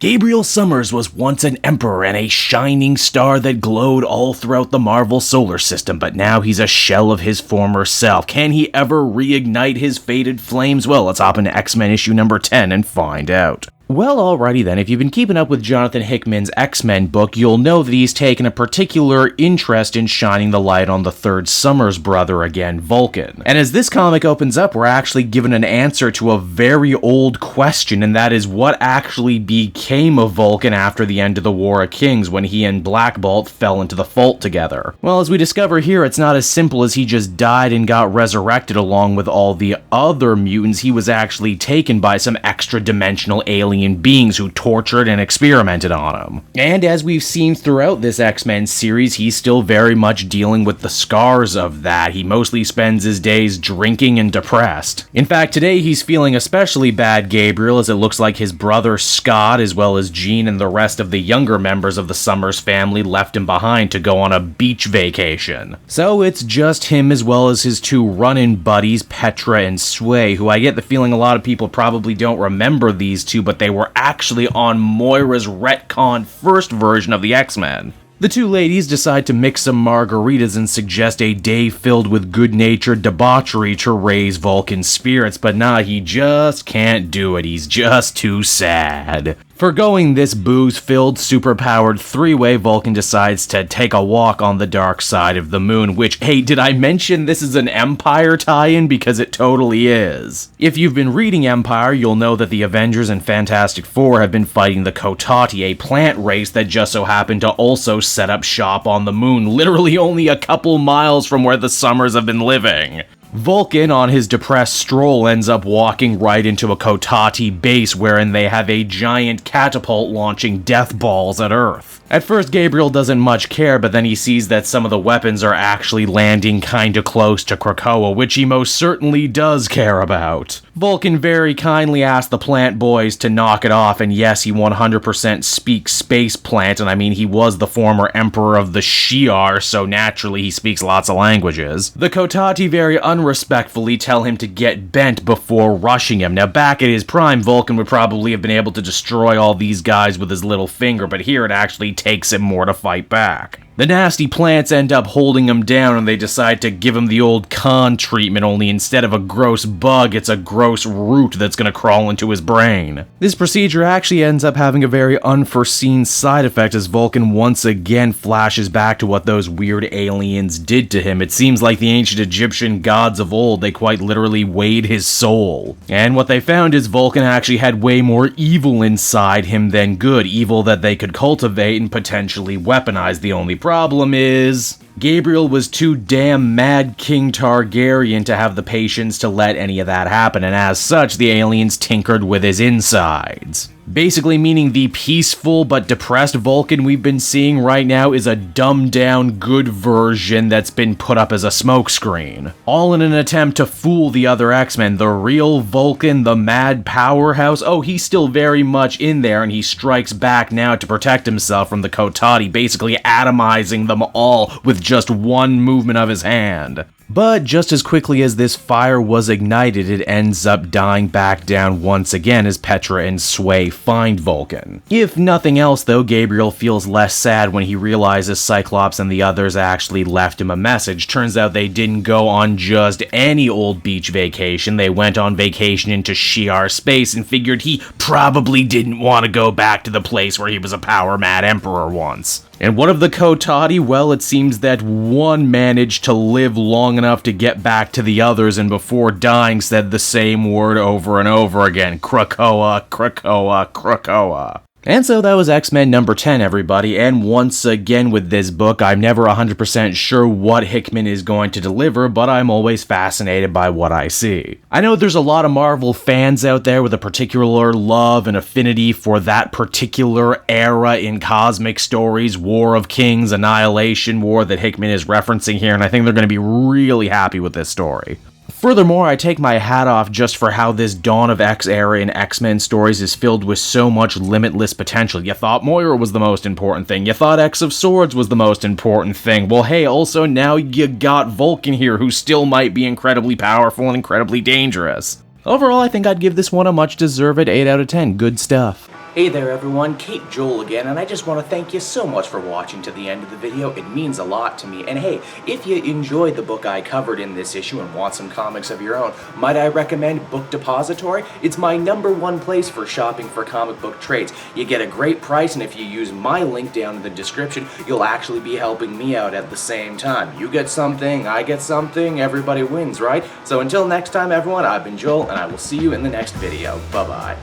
Gabriel Summers was once an emperor and a shining star that glowed all throughout the Marvel solar system, but now he's a shell of his former self. Can he ever reignite his faded flames? Well, let's hop into X-Men issue number 10 and find out. Well, alrighty then, if you've been keeping up with Jonathan Hickman's X-Men book, you'll know that he's taken a particular interest in shining the light on the third Summers brother again, Vulcan. And as this comic opens up, we're actually given an answer to a very old question, and that is what actually became of Vulcan after the end of the War of Kings when he and Black Bolt fell into the Fault together. Well, as we discover here, it's not as simple as he just died and got resurrected along with all the other mutants. He was actually taken by some extra-dimensional alien beings who tortured and experimented on him. And as we've seen throughout this X-Men series, he's still very much dealing with the scars of that. He mostly spends his days drinking and depressed. In fact, today he's feeling especially bad, Gabriel, as it looks like his brother Scott, as well as Jean and the rest of the younger members of the Summers family left him behind to go on a beach vacation. So it's just him as well as his two run-in buddies, Petra and Sway, who I get the feeling a lot of people probably don't remember these two, but they were actually on Moira's retcon first version of the X-Men. The two ladies decide to mix some margaritas and suggest a day filled with good-natured debauchery to raise Vulcan's spirits, but nah, he just can't do it. He's just too sad. Forgoing this booze-filled, superpowered three-way, Vulcan decides to take a walk on the dark side of the moon, which, hey, did I mention this is an Empire tie-in? Because it totally is. If you've been reading Empire, you'll know that the Avengers and Fantastic Four have been fighting the Kotati, a plant race that just so happened to also set up shop on the moon, literally only a couple miles from where the Summers have been living. Vulcan, on his depressed stroll, ends up walking right into a Kotati base wherein they have a giant catapult launching death balls at Earth. At first, Gabriel doesn't much care, but then he sees that some of the weapons are actually landing kinda close to Krakoa, which he most certainly does care about. Vulcan very kindly asks the plant boys to knock it off, and yes, he 100% speaks space plant, and I mean, he was the former emperor of the Shi'ar, so naturally he speaks lots of languages. The Kotati very unrespectfully tell him to get bent before rushing him. Now, back at his prime, Vulcan would probably have been able to destroy all these guys with his little finger, but here it actually takes him more to fight back. The nasty plants end up holding him down and they decide to give him the old Khan treatment, only instead of a gross bug, it's a gross root that's gonna crawl into his brain. This procedure actually ends up having a very unforeseen side effect as Vulcan once again flashes back to what those weird aliens did to him. It seems like the ancient Egyptian gods of old, they quite literally weighed his soul. And what they found is Vulcan actually had way more evil inside him than good, evil that they could cultivate and potentially weaponize. The only problem is Gabriel was too damn mad King Targaryen to have the patience to let any of that happen, and as such, the aliens tinkered with his insides. Basically meaning the peaceful but depressed Vulcan we've been seeing right now is a dumbed-down good version that's been put up as a smokescreen. All in an attempt to fool the other X-Men. The real Vulcan, the mad powerhouse, oh, he's still very much in there, and he strikes back now to protect himself from the Kotati, basically atomizing them all with just one movement of his hand. But just as quickly as this fire was ignited, it ends up dying back down once again as Petra and Sway find Vulcan. If nothing else though, Gabriel feels less sad when he realizes Cyclops and the others actually left him a message. Turns out they didn't go on just any old beach vacation, they went on vacation into Shi'ar space and figured he probably didn't want to go back to the place where he was a power-mad emperor once. And what of the Kotati? Well, it seems that one managed to live long enough to get back to the others and before dying said the same word over and over again. Krakoa, Krakoa, Krakoa. And so that was X-Men number 10, everybody, and once again with this book, I'm never 100% sure what Hickman is going to deliver, but I'm always fascinated by what I see. I know there's a lot of Marvel fans out there with a particular love and affinity for that particular era in cosmic stories, War of Kings, Annihilation War that Hickman is referencing here, and I think they're going to be really happy with this story. Furthermore, I take my hat off just for how this Dawn of X era in X-Men stories is filled with so much limitless potential. You thought Moira was the most important thing. You thought X of Swords was the most important thing. Well, hey, also now you got Vulcan here, who still might be incredibly powerful and incredibly dangerous. Overall, I think I'd give this one a much-deserved 8 out of 10. Good stuff. Hey there everyone, Kate Joel again, and I just want to thank you so much for watching to the end of the video. It means a lot to me. And hey, if you enjoyed the book I covered in this issue and want some comics of your own, might I recommend Book Depository? It's my #1 place for shopping for comic book trades. You get a great price, and if you use my link down in the description, you'll actually be helping me out at the same time. You get something, I get something, everybody wins, right? So until next time everyone, I've been Joel, and I will see you in the next video. Bye-bye.